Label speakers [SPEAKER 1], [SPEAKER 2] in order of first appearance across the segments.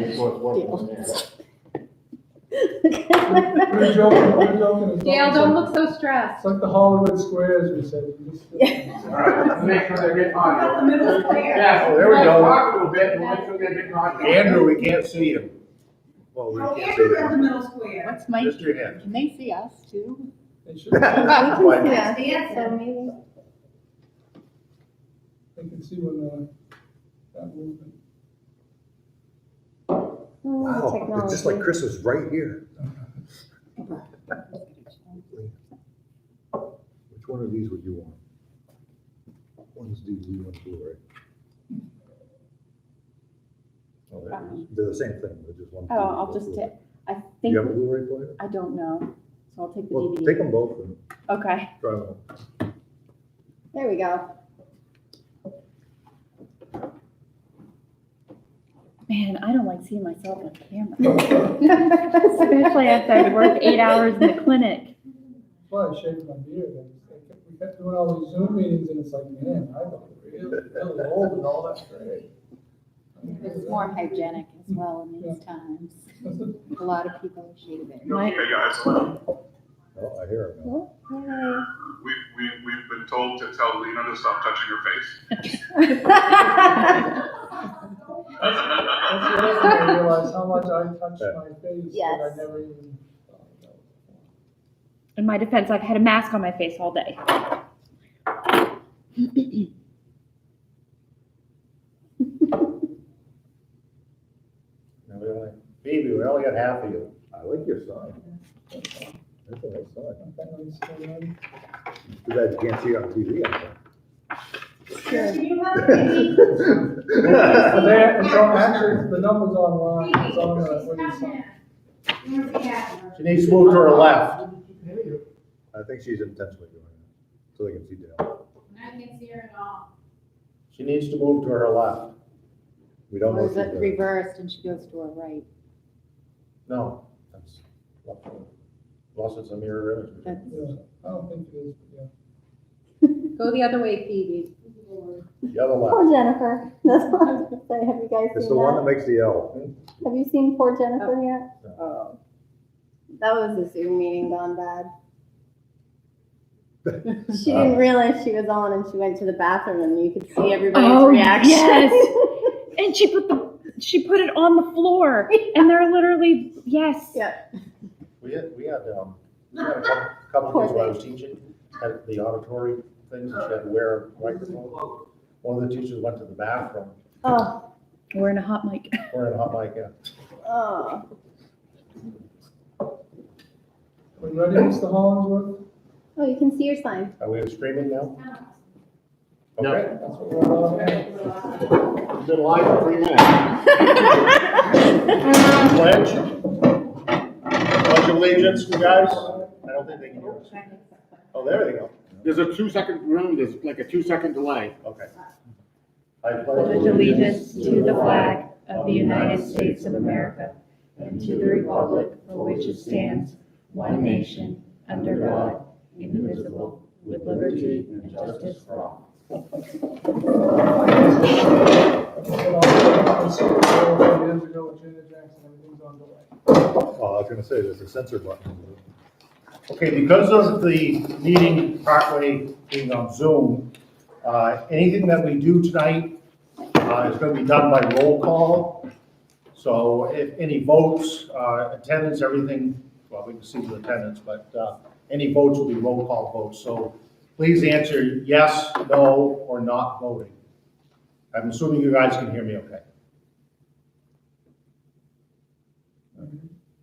[SPEAKER 1] Make sure it's working there.
[SPEAKER 2] We're joking. It's
[SPEAKER 3] Gail,
[SPEAKER 2] like-
[SPEAKER 3] don't look so stressed.
[SPEAKER 2] It's like the Hollywood Squares, we said. You just-
[SPEAKER 1] All right, let's make sure they're getting on.
[SPEAKER 3] Got the middle square.
[SPEAKER 1] Yeah,
[SPEAKER 4] Oh, there we go.
[SPEAKER 1] Talk a little bit, we'll make sure they're getting on.
[SPEAKER 4] Andrew, we can't see you. Well, we
[SPEAKER 3] Oh,
[SPEAKER 4] can't see
[SPEAKER 3] Andrew got the
[SPEAKER 4] you.
[SPEAKER 3] middle square.
[SPEAKER 5] What's my,
[SPEAKER 4] Just your hand.
[SPEAKER 5] can they see us too?
[SPEAKER 2] They should,
[SPEAKER 4] Why?
[SPEAKER 5] Yeah.
[SPEAKER 3] Dancing.
[SPEAKER 5] maybe.
[SPEAKER 2] they can see when that movement.
[SPEAKER 4] Wow, it's just like Chris is right here. Which one of these would you want? One's DVD, one's Blu-ray. Oh, they're the same thing, they're just one.
[SPEAKER 5] Oh, I'll just take, I
[SPEAKER 4] Do
[SPEAKER 5] think,
[SPEAKER 4] you have a Blu-ray player?
[SPEAKER 5] I don't know, so I'll take the
[SPEAKER 4] Well,
[SPEAKER 5] DVD.
[SPEAKER 4] take them both and
[SPEAKER 5] Okay.
[SPEAKER 4] try them.
[SPEAKER 6] There we go.
[SPEAKER 5] Man, I don't like seeing myself on camera. Especially after I work 8 hours in the clinic.
[SPEAKER 2] That's why I shaved my beard. We kept doing all these Zoom meetings and it's like, man, I look really old and all that great.
[SPEAKER 5] It's more hygienic as well in these times. A lot of people shave it.
[SPEAKER 7] Okay, guys,
[SPEAKER 4] Oh, I hear it now.
[SPEAKER 7] we've been told to tell Lena to stop touching her face.
[SPEAKER 2] That's the other thing I realized, how much I touched my face that
[SPEAKER 6] Yes.
[SPEAKER 2] I never even thought about.
[SPEAKER 5] In my defense, I've had a mask on my face all day.
[SPEAKER 4] Phoebe, we only got half of you. I like your sign. That's a nice sign.
[SPEAKER 2] Okay, let's go ahead.
[SPEAKER 4] Too bad you can't see it on TV.
[SPEAKER 3] Can you have a baby?
[SPEAKER 2] But there, it's on, actually, the number's online, it's on the, what is it?
[SPEAKER 4] She needs to move to her left. I think she's intentionally doing it, so they can see Dale.
[SPEAKER 3] I can see her at all.
[SPEAKER 4] She needs to move to her left. We don't know
[SPEAKER 5] Or
[SPEAKER 4] if
[SPEAKER 5] is
[SPEAKER 4] she's
[SPEAKER 5] it
[SPEAKER 4] doing.
[SPEAKER 5] reversed and she goes to her right?
[SPEAKER 4] No, that's, unless it's a mirror image.
[SPEAKER 5] That's,
[SPEAKER 2] Yeah, I don't think it is, but yeah.
[SPEAKER 3] Go the other way, Phoebe.
[SPEAKER 4] The other left.
[SPEAKER 6] Poor Jennifer. That's what I was gonna say. Have you guys
[SPEAKER 4] It's
[SPEAKER 6] seen
[SPEAKER 4] the one that
[SPEAKER 6] that?
[SPEAKER 4] makes the L.
[SPEAKER 6] Have you seen poor Jennifer yet?
[SPEAKER 4] No.
[SPEAKER 6] Oh. That was a Zoom meeting gone bad. She didn't realize she was on and she went to the bathroom and you could see everybody's
[SPEAKER 5] Oh,
[SPEAKER 6] reaction.
[SPEAKER 5] yes. And she put it on the floor and they're literally, yes.
[SPEAKER 6] Yeah.
[SPEAKER 4] We had a couple of kids when I was teaching, at the auditory things, and she had to wear a microphone. One of the teachers went to the bathroom,
[SPEAKER 6] Oh,
[SPEAKER 5] We're in a hot mic.
[SPEAKER 4] wearing a hot mic, yeah.
[SPEAKER 6] oh.
[SPEAKER 2] We ready, Mr. Hollingsworth?
[SPEAKER 6] Oh, you can see your sign.
[SPEAKER 4] Are we streaming now?
[SPEAKER 1] No.
[SPEAKER 4] Okay.
[SPEAKER 2] That's what we're about now.
[SPEAKER 1] It's been live for 3 minutes.
[SPEAKER 4] Pledge allegiance, you guys? I don't think they can hear us. Oh, there they go.
[SPEAKER 1] There's a 2-second, remember, there's like a 2-second delay.
[SPEAKER 4] Okay. I
[SPEAKER 5] Pledge allegiance to the flag of the United States of America and to the republic for which it stands, one nation, under God, indivisible, with liberty and justice for all.
[SPEAKER 2] Years ago with Janet Jackson, everything's on delay.
[SPEAKER 4] Oh, I was gonna say, there's a censor button. Okay, because of the meeting partway being on Zoom, anything that we do tonight is gonna be done by roll call. So if any votes, attendance, everything, well, we can see the attendance, but any votes will be roll call votes. So please answer yes, no, or not voting. I'm assuming you guys can hear me okay.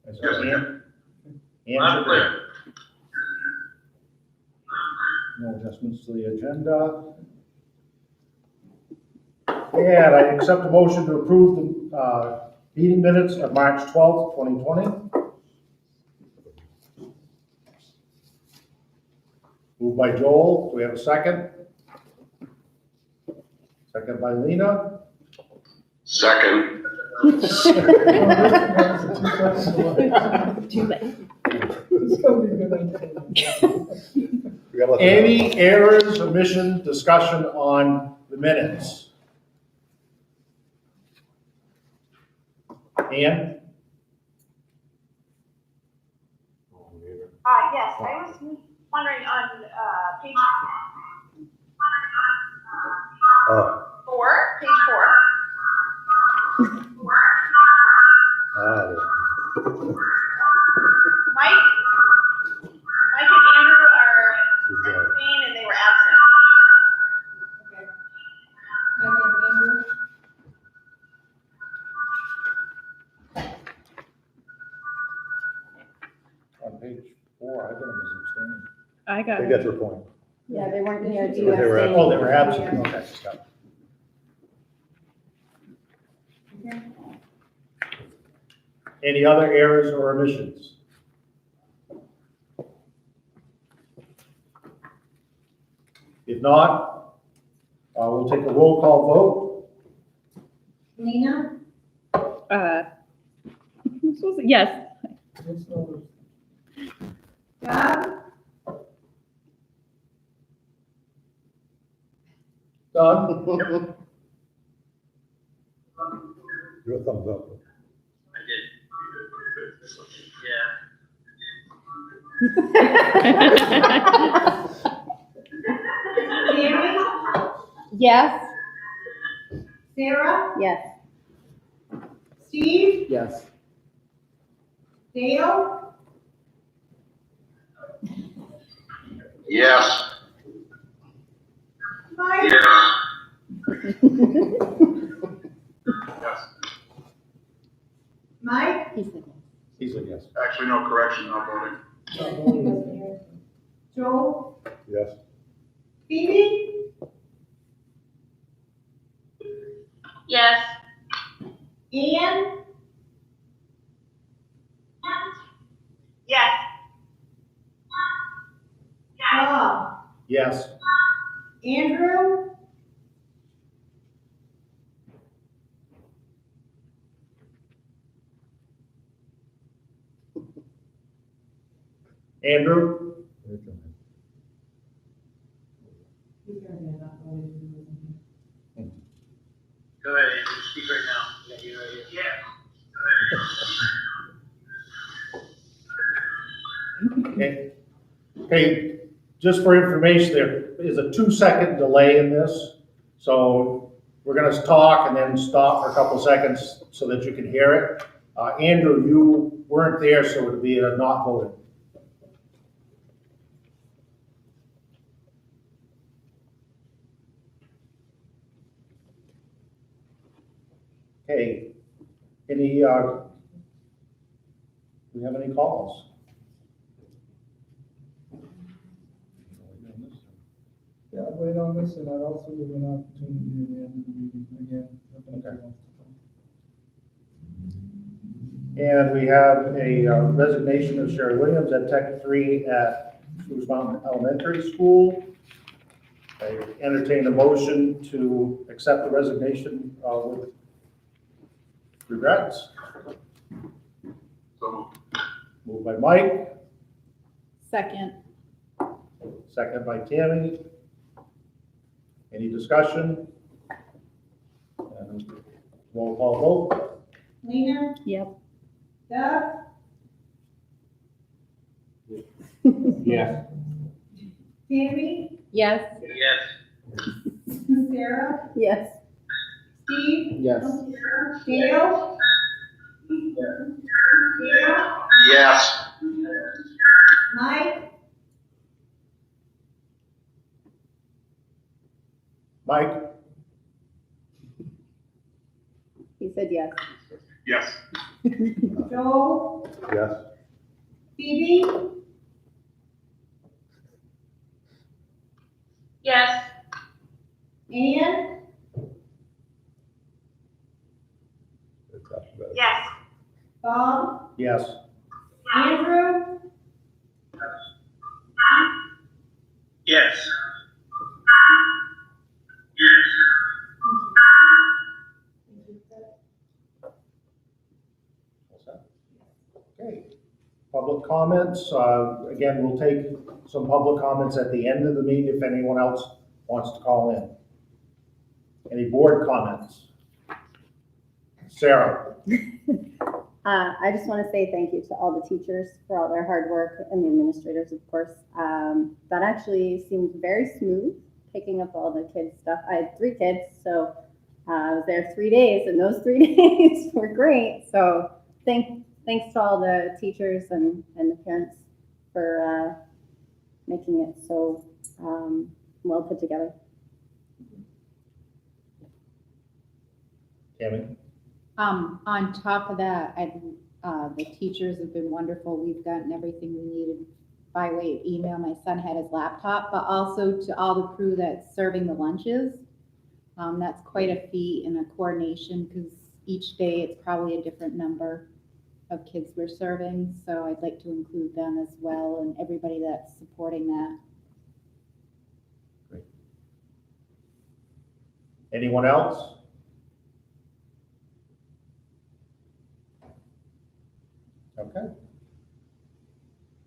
[SPEAKER 7] Yes, we can.
[SPEAKER 4] Answer clear. No adjustments to the agenda. And I accept a motion to approve the meeting minutes of March 12th, 2020. Moved by Joel. Do we have a second? Second by Lena.
[SPEAKER 7] Second.
[SPEAKER 5] Too late.
[SPEAKER 2] It's gonna be good.
[SPEAKER 4] We gotta let them know. Any errors, omission, discussion on the minutes? Ann?
[SPEAKER 3] Yes, I was wondering on, page page four. Mike and Andrew are abstaining and they were absent.
[SPEAKER 4] On page 4, I got them as abstaining.
[SPEAKER 5] I got
[SPEAKER 8] I
[SPEAKER 5] it.
[SPEAKER 8] get your point.
[SPEAKER 6] Yeah, they weren't here
[SPEAKER 8] They were
[SPEAKER 6] to
[SPEAKER 4] Oh, they were absent, okay. got it. Any other errors or omissions? If not, we'll take a roll call vote.
[SPEAKER 3] Lena?
[SPEAKER 5] Yes.
[SPEAKER 2] It's no-
[SPEAKER 3] Doug?
[SPEAKER 2] Doug?
[SPEAKER 8] Your thumbs up.
[SPEAKER 7] I did.
[SPEAKER 3] Tammy?
[SPEAKER 6] Yes?
[SPEAKER 3] Sarah?
[SPEAKER 6] Yes.
[SPEAKER 3] Steve?
[SPEAKER 1] Yes.
[SPEAKER 3] Dale?
[SPEAKER 7] Yes.
[SPEAKER 3] Mike?
[SPEAKER 7] Yes.
[SPEAKER 3] Mike?
[SPEAKER 6] He said
[SPEAKER 4] He said yes.
[SPEAKER 7] Actually, no correction, not voting.
[SPEAKER 3] Joel?
[SPEAKER 8] Yes.
[SPEAKER 3] Phoebe?
[SPEAKER 5] Yes.
[SPEAKER 3] Ian? Yes. Bob?
[SPEAKER 4] Yes.
[SPEAKER 3] Andrew?
[SPEAKER 4] Andrew?
[SPEAKER 9] Go ahead, Andrew, speak right now. Yeah, you're right here.
[SPEAKER 4] Okay. Okay, just for information, there is a 2-second delay in this. So we're gonna talk and then stop for a couple seconds so that you can hear it. Andrew, you weren't there, so it would be a not voted. Okay, any, do we have any calls?
[SPEAKER 2] Yeah, I'd wait on this, and I'd also give an opportunity at the end of the meeting again. if anybody wants to come.
[SPEAKER 4] And we have a resignation of Sherry Williams at Tech 3 at Spruce Mountain Elementary School. I entertain a motion to accept the resignation with regrets.
[SPEAKER 7] So,
[SPEAKER 4] Moved by Mike,
[SPEAKER 5] Second.
[SPEAKER 4] second by Tammy. Any discussion? And roll call vote.
[SPEAKER 3] Lena?
[SPEAKER 5] Yep.
[SPEAKER 3] Doug?
[SPEAKER 1] Yes.
[SPEAKER 3] Tammy?
[SPEAKER 5] Yes.
[SPEAKER 9] Yes.
[SPEAKER 3] Sarah?
[SPEAKER 6] Yes.
[SPEAKER 3] Steve?
[SPEAKER 1] Yes.
[SPEAKER 3] Dale?
[SPEAKER 7] yes.
[SPEAKER 3] Mike?
[SPEAKER 4] Mike?
[SPEAKER 6] He said yes.
[SPEAKER 7] Yes.
[SPEAKER 3] Joel?
[SPEAKER 8] Yes.
[SPEAKER 3] Phoebe?
[SPEAKER 5] Yes.
[SPEAKER 3] Ian? Yes. Bob?
[SPEAKER 4] Yes.
[SPEAKER 3] Andrew?
[SPEAKER 9] Yes.
[SPEAKER 4] Okay. Public comments, again, we'll take some public comments at the end of the meeting if anyone else wants to call in. Any board comments? Sarah?
[SPEAKER 6] I just want to say thank you to all the teachers for all their hard work and the administrators, of course. That actually seemed very smooth, picking up all the kids' stuff. I had 3 kids, so I was there 3 days, and those 3 days were great. So thanks to all the teachers and the parents for making it so well put together.
[SPEAKER 4] Tammy?
[SPEAKER 10] On top of that, the teachers have been wonderful. We've gotten everything we needed by way of email. My son had his laptop, but also to all the crew that's serving the lunches. That's quite a feat and a coordination because each day it's probably a different number of kids we're serving. So I'd like to include them as well and everybody that's supporting that.
[SPEAKER 4] Great. Anyone else? Okay.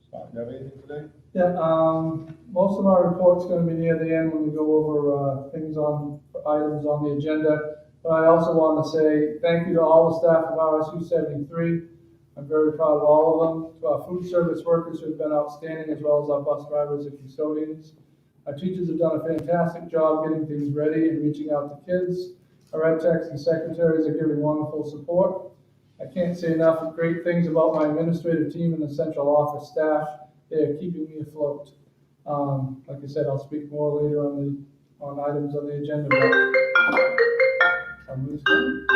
[SPEAKER 4] Scott, you have anything today?
[SPEAKER 2] Yeah, most of our report's gonna be near the end when we go over, items on the agenda. But I also want to say thank you to all the staff of RSU 73. I'm very proud of all of them. To our food service workers who've been outstanding, as well as our bus drivers and custodians. Our teachers have done a fantastic job getting things ready and reaching out to kids. Our ed techs and secretaries are giving wonderful support. I can't say enough of great things about my administrative team and the central office staff. They are keeping me afloat. Like I said, I'll speak more later on items on the agenda. I'll move on.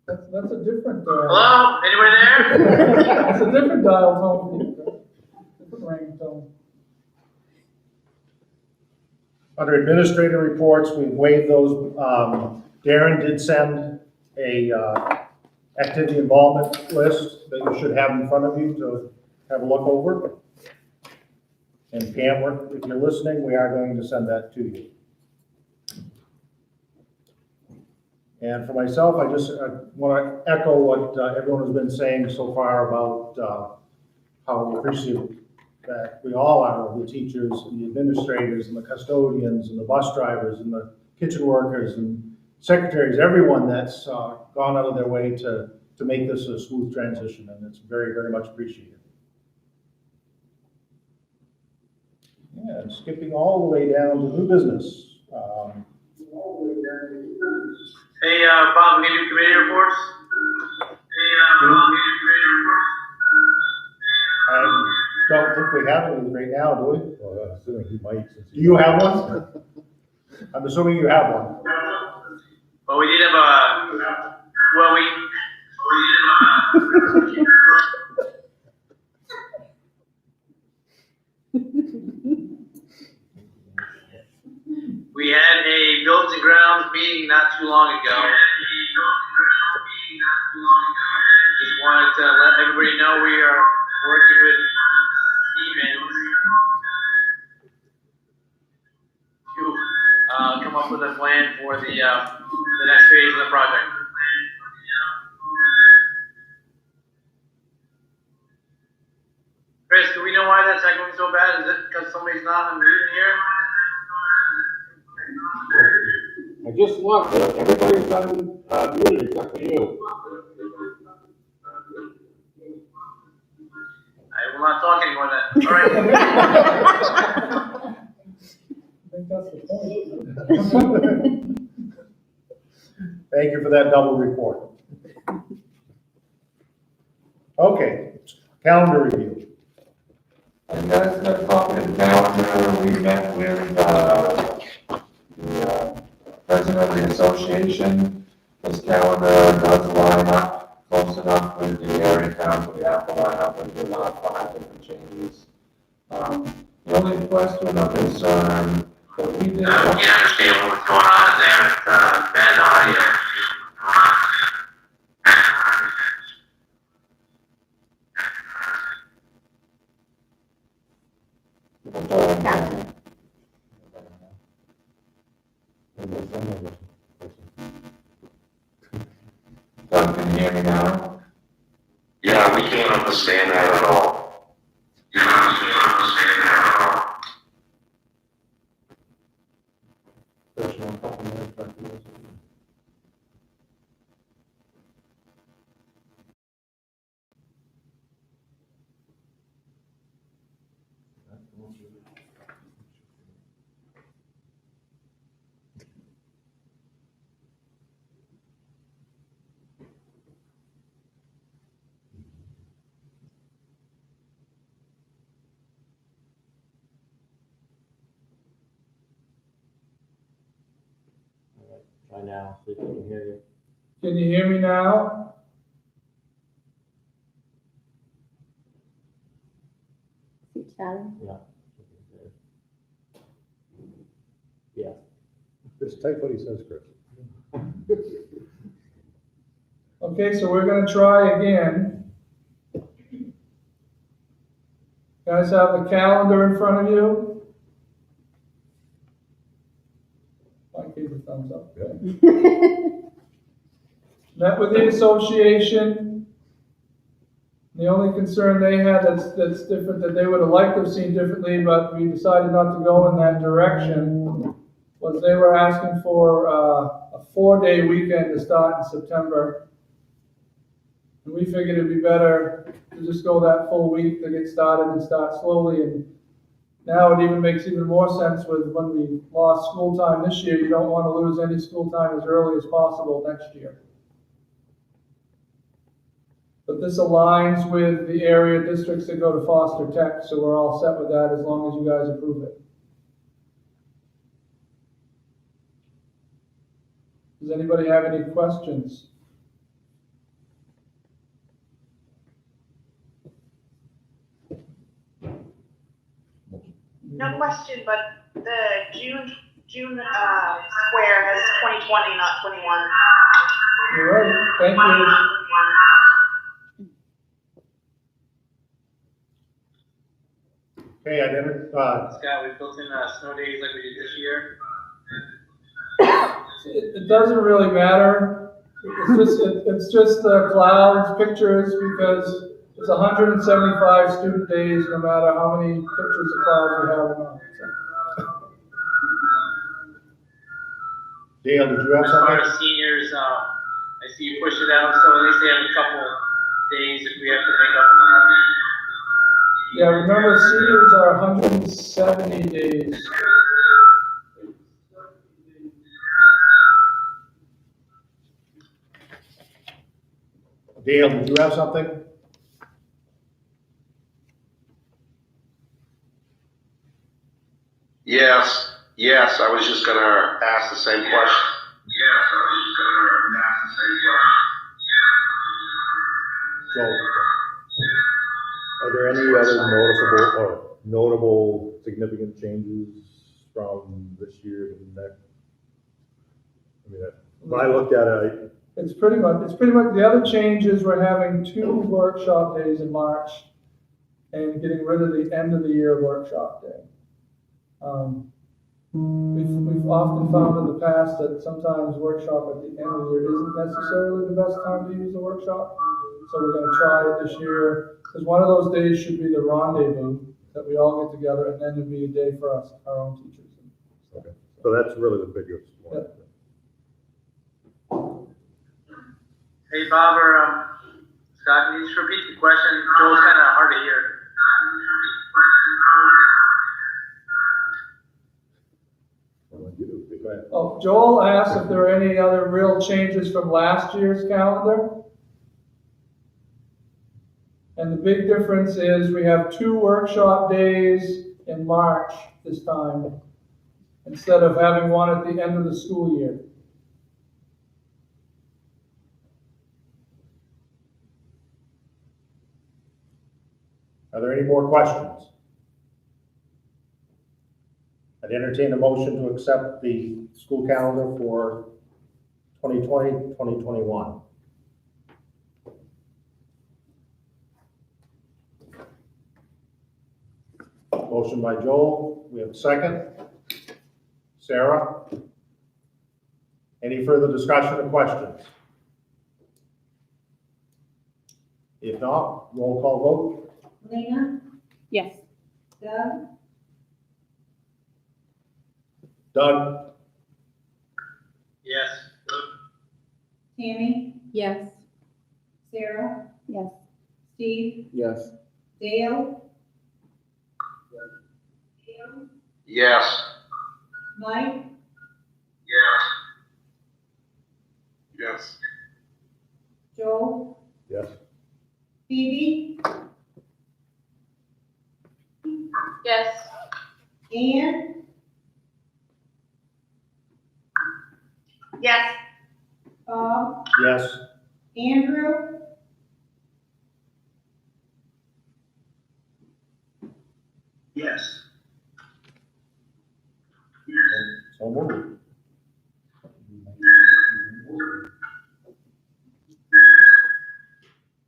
[SPEAKER 2] That's a different.
[SPEAKER 9] Hello, anybody there?
[SPEAKER 2] That's a different dial tone. Different ringtone.
[SPEAKER 4] Under administrative reports, we've waived those. Darren did send a activity involvement list that you should have in front of you to have a look over. And Pam, if you're listening, we are going to send that to you. And for myself, I just want to echo what everyone has been saying so far about how appreciative that we all are of the teachers and the administrators and the custodians and the bus drivers and the kitchen workers and secretaries, everyone that's gone out of their way to make this a smooth transition, and it's very, very much appreciated. Yeah, and skipping all the way down to new business.
[SPEAKER 9] Hey, Bob, we can do committee reports?
[SPEAKER 4] I don't think we have any right now, do we?
[SPEAKER 8] Well, I'm assuming he might. Since
[SPEAKER 4] Do you have one? I'm assuming you have one.
[SPEAKER 9] Well, we did have we had a buildings and grounds meeting not too long ago. Just wanted to let everybody know we are working with Siemens to come up with a plan for the next phase of the project. Chris, do we know why that's going so bad? Is it because somebody's not unmuted here?
[SPEAKER 1] I just looked, everybody's muted except for you.
[SPEAKER 9] I will not talk anymore then. All right.
[SPEAKER 2] I think that's the point.
[SPEAKER 4] Thank you for that double report. Okay, calendar review.
[SPEAKER 11] And that's the copy of the calendar. We met with the president of the association. This calendar does line up close enough with the area count. We have to line up and do not 5 different changes. The only question of concern that we did.
[SPEAKER 9] We understand what's going on there. It's bad audio.
[SPEAKER 11] Doug, can you hear me now?
[SPEAKER 7] Yeah, we can't understand that at all.
[SPEAKER 1] Try now, see if we can hear you.
[SPEAKER 2] Can you hear me now?
[SPEAKER 6] Keep chatting.
[SPEAKER 1] Yeah.
[SPEAKER 8] Just type what he says, Chris.
[SPEAKER 2] Okay, so we're gonna try again. Guys have the calendar in front of you? Mike gave a thumbs up. Met with the association. The only concern they had that's different, that they would have liked to have seen differently, but we decided not to go in that direction, was they were asking for a 4-day weekend to start in September. And we figured it'd be better to just go that full week to get started and start slowly. And now it even makes even more sense with when we lost school time this year. You don't want to lose any school time as early as possible next year. But this aligns with the area districts that go to Foster Tech, so we're all set with that as long as you guys approve it. Does anybody have any questions?
[SPEAKER 3] No question, but the June square has 2020, not 21.
[SPEAKER 2] You're right, thank you.
[SPEAKER 4] Okay, I never,
[SPEAKER 9] Scott, we built in snow days like we did this year.
[SPEAKER 2] It doesn't really matter. It's just the clouds, pictures, because it's 175 student days, no matter how many pictures of clouds we have or not.
[SPEAKER 4] Dale, did you have
[SPEAKER 9] As far
[SPEAKER 4] something?
[SPEAKER 9] as seniors, I see you push it out, so at least they have a couple days if we have to make up.
[SPEAKER 2] Yeah, remember, seniors are 170 days.
[SPEAKER 4] Dale, did you have something?
[SPEAKER 7] Yes, I was just gonna ask the same question.
[SPEAKER 8] So, are there any other notable significant changes from this year to the next? I mean, when I looked at it,
[SPEAKER 2] It's pretty much, the other change is we're having 2 workshop days in March and getting rid of the end of the year workshop day. We've often found in the past that sometimes workshop at the end of the year isn't necessarily the best time to use the workshop. So we're gonna try it this year, because one of those days should be the rendezvous, that we all get together, and then it'd be a day for us, our own teachers.
[SPEAKER 8] okay, so that's really the biggest one.
[SPEAKER 9] Hey, Bob or Scott, can you just repeat the question? Joel's kind of hard to hear.
[SPEAKER 8] Go ahead.
[SPEAKER 2] Oh, Joel asked if there are any other real changes from last year's calendar. And the big difference is we have 2 workshop days in March this time, instead of having one at the end of the school year.
[SPEAKER 4] Are there any more questions? I'd entertain a motion to accept the school calendar for 2020, 2021. Motion by Joel, we have a second. Sarah? Any further discussion or questions? If not, roll call vote.
[SPEAKER 5] Lena,
[SPEAKER 6] Yes.
[SPEAKER 5] Doug,
[SPEAKER 4] Doug?
[SPEAKER 9] Yes.
[SPEAKER 5] Tammy,
[SPEAKER 10] Yes.
[SPEAKER 5] Sarah,
[SPEAKER 6] Yes.
[SPEAKER 5] Steve,
[SPEAKER 1] Yes.
[SPEAKER 5] Dale,
[SPEAKER 7] Yes.
[SPEAKER 5] Mike,
[SPEAKER 7] Yes.
[SPEAKER 5] Joel,
[SPEAKER 8] Yes,
[SPEAKER 5] Phoebe,
[SPEAKER 3] Yes.
[SPEAKER 5] Ann,
[SPEAKER 3] Yes.
[SPEAKER 12] Bob,
[SPEAKER 4] Yes.
[SPEAKER 12] Andrew,
[SPEAKER 7] Yes.
[SPEAKER 4] So moved.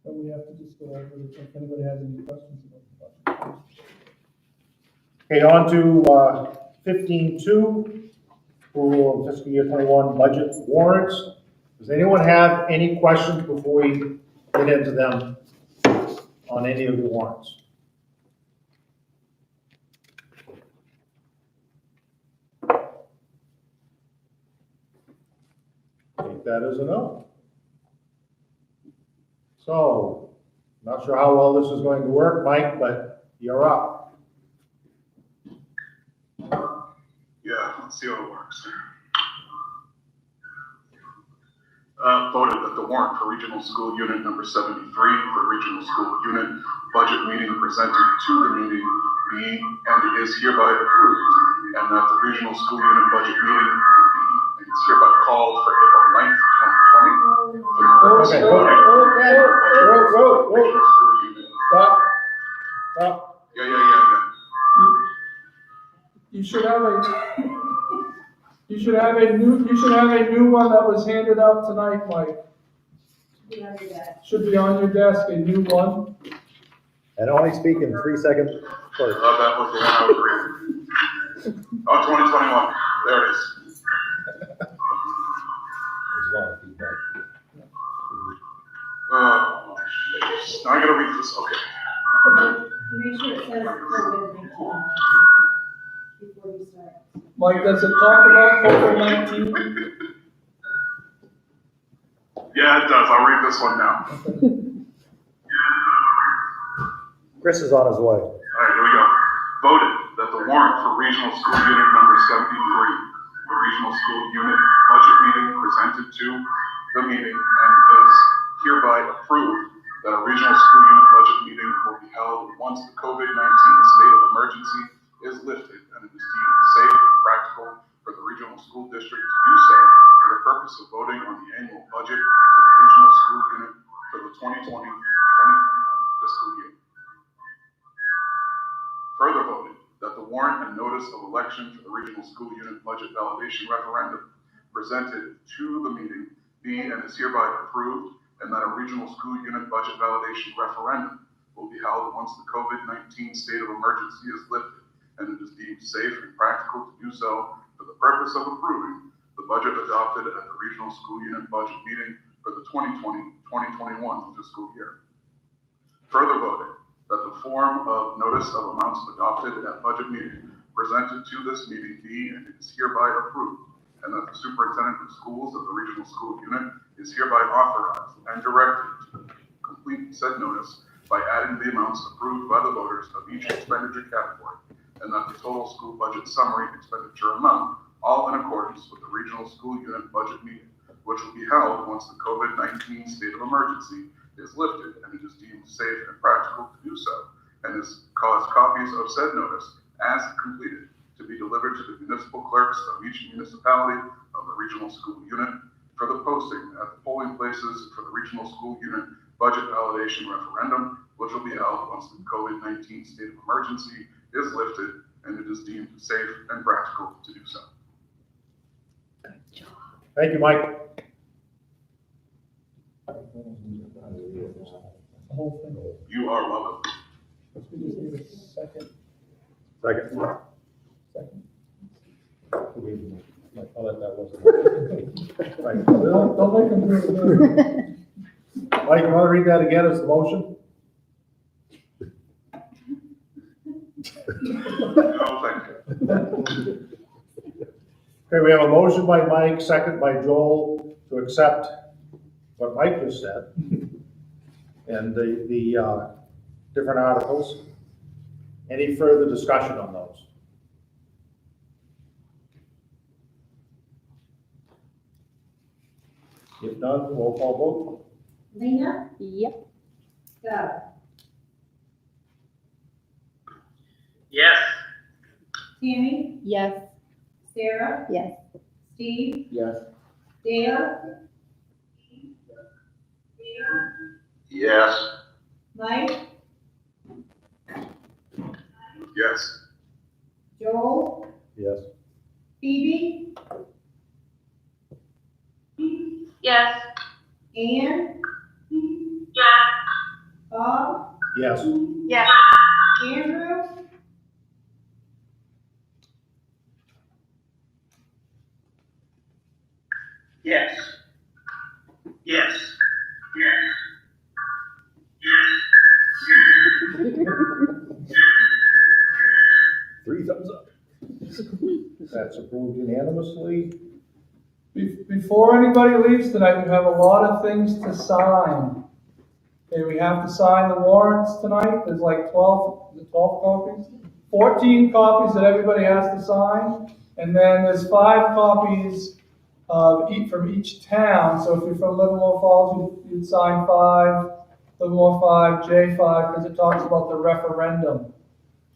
[SPEAKER 2] So we have to just go over it, if anybody has any questions about the budget.
[SPEAKER 4] Okay, on to 15.2, approval of fiscal year 21 budget warrants. Does anyone have any questions before we get into them on any of the warrants? Take that as a no. So, not sure how well this is going to work, Mike, but you're up.
[SPEAKER 7] Yeah, let's see how it works. Voted that the warrant for regional school unit number 73 for regional school unit budget meeting presented to the meeting be and is hereby approved, and that the regional school unit budget meeting be and is hereby called for April 9th, 2020. For the purpose of voting on the annual budget for the regional school unit.
[SPEAKER 2] Stop. Stop.
[SPEAKER 7] Yeah.
[SPEAKER 2] You should have a, you should have a new one that was handed out tonight, Mike. Should be on your desk, a new one.
[SPEAKER 8] And only speak in 3 seconds first.
[SPEAKER 7] That was the one I was reading. Oh, 2021, there it is.
[SPEAKER 8] There's a lot of feedback.
[SPEAKER 7] Now I gotta read this, okay.
[SPEAKER 12] make sure it says COVID-19 before you start.
[SPEAKER 2] Mike, does it talk about COVID-19?
[SPEAKER 7] Yeah, it does, I'll read this one now.
[SPEAKER 8] Chris is on his way.
[SPEAKER 7] All right, here we go. Voted that the warrant for regional school unit number 73, the regional school unit budget meeting presented to the meeting and is hereby approved that a regional school unit budget meeting will be held once the COVID-19 state of emergency is lifted and it is deemed safe and practical for the regional school district to do so for the purpose of voting on the annual budget for the regional school unit for the 2020-2021 fiscal year. Further voted that the warrant and notice of election for the regional school unit budget validation referendum presented to the meeting be and is hereby approved, and that a regional school unit budget validation referendum will be held once the COVID-19 state of emergency is lifted and it is deemed safe and practical to do so for the purpose of approving the budget adopted at the regional school unit budget meeting for the 2020-2021 fiscal year. Further voted that the form of notice of amounts adopted at budget meeting presented to this meeting be and is hereby approved, and that the superintendent of schools of the regional school unit is hereby authorized and directed to complete said notice by adding the amounts approved by the voters of each expenditure category, and that the total school budget summary expenditure amount, all in accordance with the regional school unit budget meeting, which will be held once the COVID-19 state of emergency is lifted and it is deemed safe and practical to do so, and is caused copies of said notice as completed to be delivered to the municipal clerks of each municipality of the regional school unit for the posting at the polling places for the regional school unit budget validation referendum, which will be held once the COVID-19 state of emergency is lifted and it is deemed safe and practical to do so.
[SPEAKER 4] Thank you, Mike.
[SPEAKER 2] The whole thing.
[SPEAKER 7] You are welcome.
[SPEAKER 2] We just need a second.
[SPEAKER 8] Second.
[SPEAKER 4] I'll let that one.
[SPEAKER 2] Don't make them do it.
[SPEAKER 4] Mike, you want to read that again as the motion?
[SPEAKER 7] No, thank you.
[SPEAKER 4] Okay, we have a motion by Mike, second by Joel, to accept what Mike just said, and the different articles. Any further discussion on those? If none, roll call vote.
[SPEAKER 12] Lena,
[SPEAKER 6] Yep.
[SPEAKER 12] Doug,
[SPEAKER 9] Yes.
[SPEAKER 12] Tammy,
[SPEAKER 10] Yes.
[SPEAKER 12] Sarah,
[SPEAKER 6] Yes.
[SPEAKER 12] Steve,
[SPEAKER 1] Yes.
[SPEAKER 12] Dale,
[SPEAKER 7] Yes.
[SPEAKER 12] Mike,
[SPEAKER 7] Yes.
[SPEAKER 12] Joel,
[SPEAKER 8] Yes.
[SPEAKER 12] Phoebe,
[SPEAKER 3] Yes.
[SPEAKER 12] Ann, Bob,
[SPEAKER 4] Yes.
[SPEAKER 3] Yes.
[SPEAKER 12] Andrew,
[SPEAKER 9] Yes. Yes.
[SPEAKER 8] Three thumbs up.
[SPEAKER 4] That's approved unanimously.
[SPEAKER 2] Before anybody leaves tonight, you have a lot of things to sign. Okay, we have to sign the warrants tonight. There's like 12, is it 12 copies? 14 copies that everybody has to sign. And then there's 5 copies from each town. So if you're from Livermore Falls, you'd sign 5, Livermore 5, J5, because it talks about the referendum.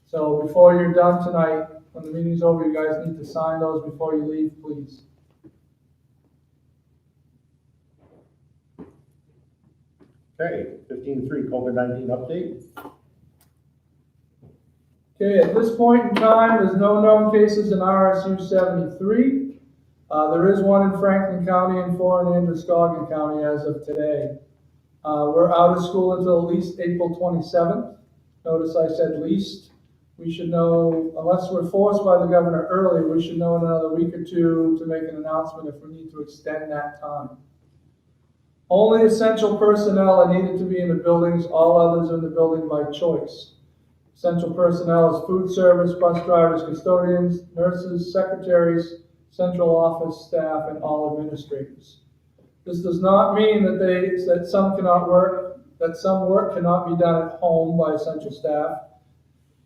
[SPEAKER 2] So before you're done tonight, when the meeting's over, you guys need to sign those before you leave, please.
[SPEAKER 4] Okay, 15.3 COVID-19 update.
[SPEAKER 2] Okay, at this point in time, there's no known cases in RSU 73. There is one in Franklin County and 4 in Androscoggin County as of today. We're out of school until at least April 27th. Notice I said least. We should know, unless we're forced by the governor early, we should know in another week or two to make an announcement if we need to extend that time. Only essential personnel are needed to be in the buildings, all others are in the building by choice. Essential personnel is food service, bus drivers, custodians, nurses, secretaries, central office staff, and all administrators. This does not mean that some cannot work, that some work cannot be done at home by essential staff,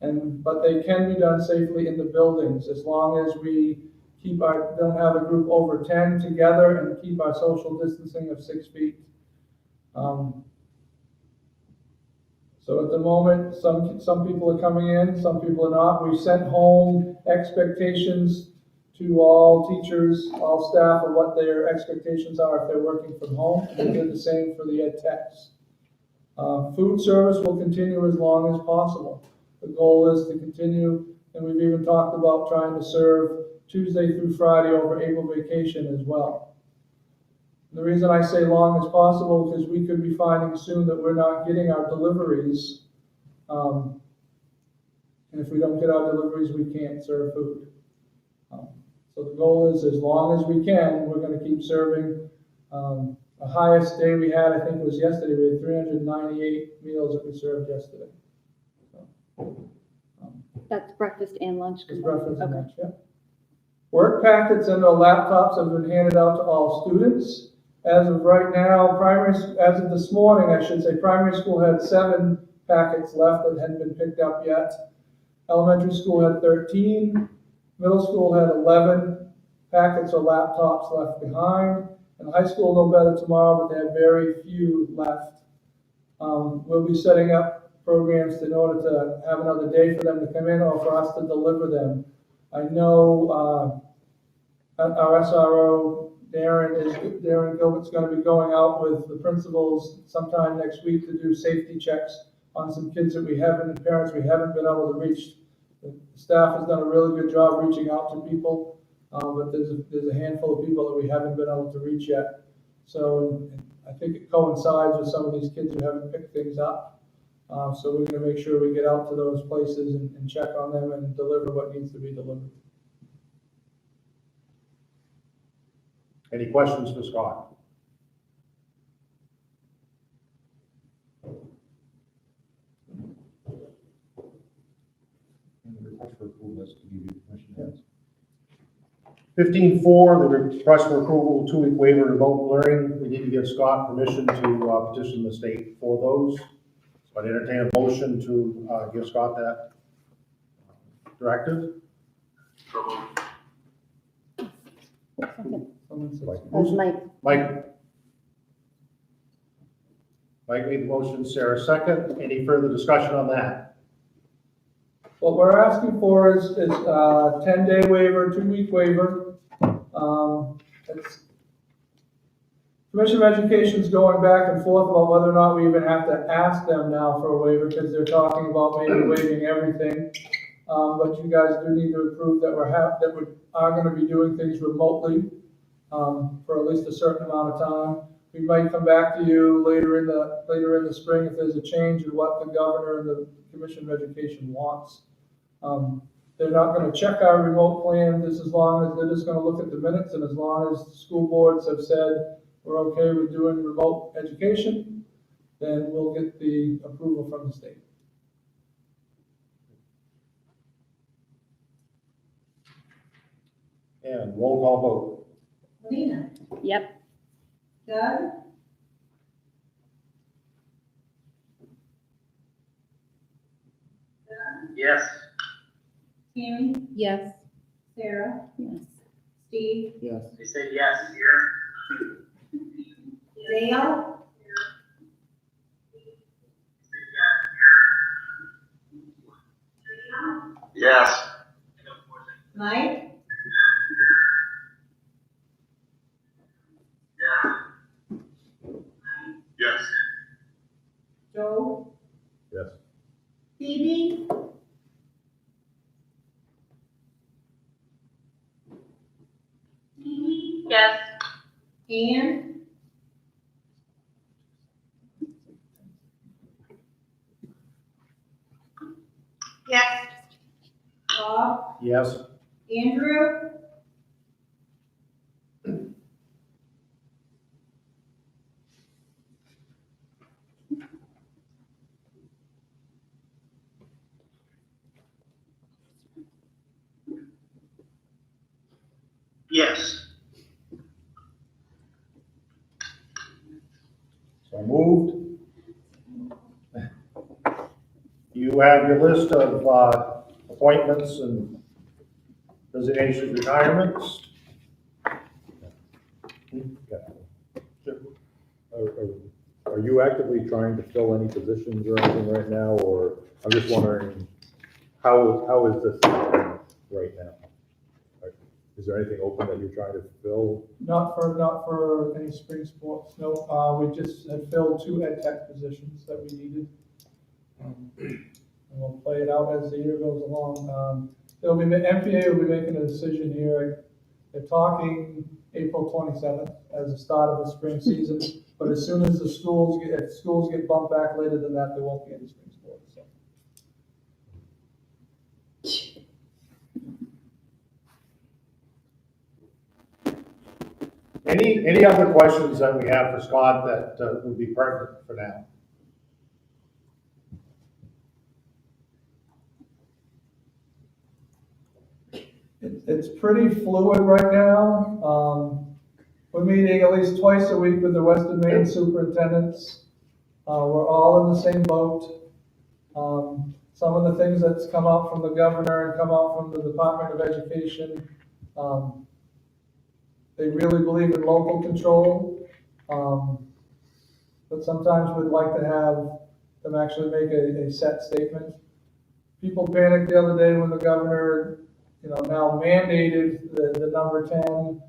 [SPEAKER 2] but they can be done safely in the buildings as long as we don't have a group over 10 together and keep our social distancing of 6 feet. So at the moment, some people are coming in, some people are not. We've sent home expectations to all teachers, all staff, of what their expectations are if they're working from home. We did the same for the ed techs. Food service will continue as long as possible. The goal is to continue, and we've even talked about trying to serve Tuesday through Friday over April vacation as well. And the reason I say long as possible is we could be finding soon that we're not getting our deliveries. And if we don't get our deliveries, we can't serve food. So the goal is as long as we can, we're going to keep serving. The highest day we had, I think, was yesterday. We had 398 meals that we served yesterday.
[SPEAKER 6] That's breakfast and lunch.
[SPEAKER 2] It's breakfast and
[SPEAKER 6] Okay.
[SPEAKER 2] lunch, yeah. Work packets and the laptops have been handed out to all students. As of right now, as of this morning, I should say, primary school had 7 packets left that hadn't been picked up yet. Elementary school had 13. Middle school had 11 packets or laptops left behind. And high school no better tomorrow, but they have very few left. We'll be setting up programs in order to have another day for them to come in or for us to deliver them. I know our SRO, Darren Gilbert's going to be going out with the principals sometime next week to do safety checks on some kids that we haven't, and parents we haven't been able to reach. The staff has done a really good job reaching out to people, but there's a handful of people that we haven't been able to reach yet. So I think it coincides with some of these kids who haven't picked things up. So we're going to make sure we get out to those places and check on them and deliver what needs to be delivered.
[SPEAKER 4] Any questions for Scott?
[SPEAKER 8] And the request for approval is to give you permission to ask.
[SPEAKER 4] 15.4, the request for approval, 2-week waiver of remote learning. We need to give Scott permission to petition the state for those. So I'd entertain a motion to give Scott that directive.
[SPEAKER 7] So moved.
[SPEAKER 2] Someone says-
[SPEAKER 6] That's Mike.
[SPEAKER 4] Mike made the motion, Sarah second. Any further discussion on that?
[SPEAKER 2] What we're asking for is a 10-day waiver, 2-week waiver. Commission of Education's going back and forth about whether or not we even have to ask them now for a waiver, because they're talking about maybe waiving everything. But you guys do need to approve that we are gonna be doing things remotely, for at least a certain amount of time. We might come back to you later in the spring if there's a change in what the governor and the Commission of Education wants. They're not gonna check our remote plan, just as long as they're just gonna look at the minutes, and as long as the school boards have said we're okay with doing remote education, then we'll get the approval from the state.
[SPEAKER 4] And roll call vote.
[SPEAKER 12] Lena,
[SPEAKER 6] Yep.
[SPEAKER 12] Doug,
[SPEAKER 9] Yes.
[SPEAKER 12] Tammy,
[SPEAKER 10] Yes.
[SPEAKER 12] Sarah,
[SPEAKER 6] Yes.
[SPEAKER 12] Steve,
[SPEAKER 1] Yes.
[SPEAKER 9] They said yes.
[SPEAKER 12] Dale,
[SPEAKER 7] Yes.
[SPEAKER 12] Mike,
[SPEAKER 7] Yes.
[SPEAKER 12] Joe,
[SPEAKER 8] Yes.
[SPEAKER 12] Phoebe,
[SPEAKER 3] Yes.
[SPEAKER 12] Ann,
[SPEAKER 3] Yes.
[SPEAKER 12] Bob,
[SPEAKER 4] Yes.
[SPEAKER 12] Andrew,
[SPEAKER 9] Yes.
[SPEAKER 4] So moved. You have your list of appointments and resignations, retirements.
[SPEAKER 8] Are you actively trying to fill any positions or anything right now, or I'm just wondering, how is this right now? Is there anything open that you're trying to fill?
[SPEAKER 2] Not for any spring sports, no. We just had filled 2 ed tech positions that we needed. And we'll play it out as the year goes along. MPA will be making a decision here. They're talking April 27th as the start of the spring season. But as soon as if schools get bumped back later than that, there won't be any spring sports, so.
[SPEAKER 4] Any other questions that we have for Scott that would be pertinent for now?
[SPEAKER 2] It's pretty fluid right now. We're meeting at least twice a week with the Western Maine superintendents. We're all in the same boat. Some of the things that's come out from the governor and come out from the Department of Education, they really believe in local control. But sometimes we'd like to have them actually make a set statement. People panicked the other day when the governor, now mandated the number 10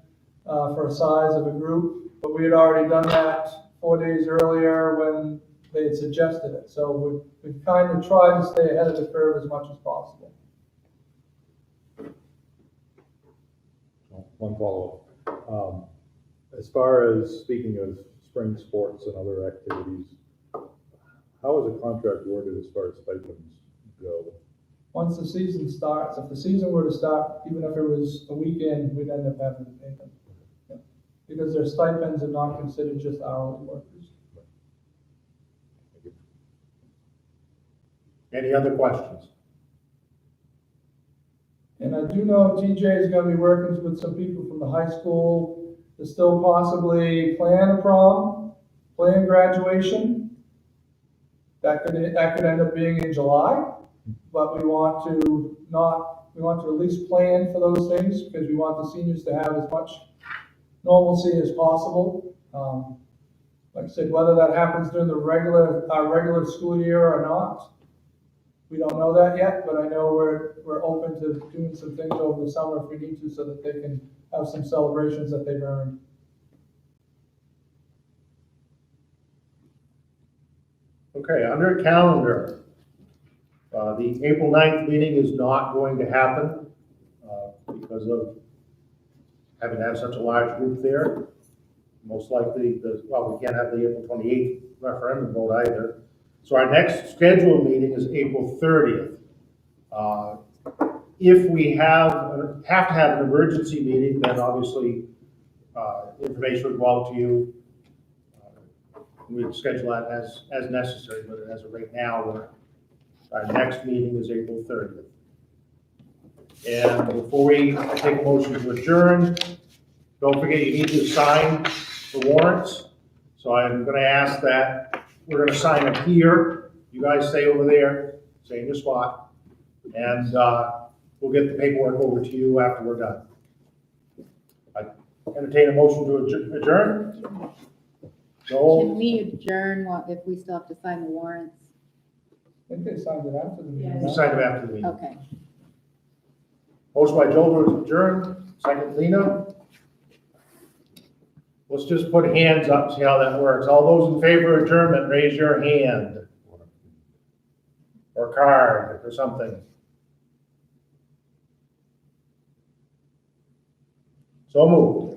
[SPEAKER 2] for a size of a group, but we had already done that 4 days earlier when they had suggested it. So we kind of tried to stay ahead of the curve as much as possible.
[SPEAKER 8] One follow-up. As far as speaking of spring sports and other activities, how is the contract worded as far as stipends go?
[SPEAKER 2] Once the season starts, if the season were to start, even if it was a weekend, we'd end up having to pay them. Yeah. Because their stipends are not considered just hourly workers.
[SPEAKER 4] Any other questions?
[SPEAKER 2] And I do know TJ is gonna be working with some people from the high school to still possibly plan a prom, plan graduation. That could end up being in July, but we want to at least plan for those things because we want the seniors to have as much normalcy as possible. Like I said, whether that happens during our regular school year or not, we don't know that yet, but I know we're open to doing some things over the summer if we need to so that they can have some celebrations that they've earned.
[SPEAKER 4] Okay, under calendar, the April 9th meeting is not going to happen because of having to have such a large group there. Most likely, we can't have the April 28th referendum vote either. So our next scheduled meeting is April 30th. If we have to have an emergency meeting, then obviously information would go out to you. We'd schedule that as necessary, but as of right now, our next meeting is April 30th. And before we take a motion to adjourn, don't forget you need to sign the warrants. So I'm going to ask that we're going to sign up here. You guys stay over there, stay in your spot, and we'll get the paperwork over to you after we're done. I entertain a motion to adjourn. Joel?
[SPEAKER 10] Can we adjourn if we still have to sign the warrants?
[SPEAKER 2] I think they signed it after the meeting.
[SPEAKER 4] You sign it after the meeting.
[SPEAKER 10] Okay.
[SPEAKER 4] Motion by Joel to adjourn, second Lena. Let's just put hands up, see how that works. All those in favor of adjournment, raise your hand. Or card, or something. So moved.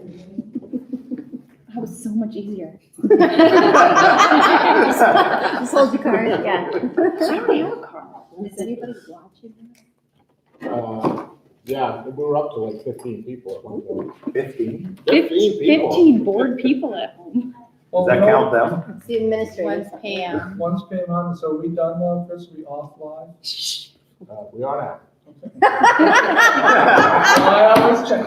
[SPEAKER 6] That was so much easier. Just hold your card, yeah.
[SPEAKER 10] I don't have a card. Is anybody watching?
[SPEAKER 1] Yeah, we were up to like 15 people at one point.
[SPEAKER 8] 15?
[SPEAKER 1] 15 people.
[SPEAKER 5] 15 bored people at home.
[SPEAKER 8] Does that count them?
[SPEAKER 6] It's the administrators.
[SPEAKER 10] One's Pam.
[SPEAKER 2] Once Pam on, so are we done now, Chris? Are we offline?
[SPEAKER 1] We are now.
[SPEAKER 2] I always check.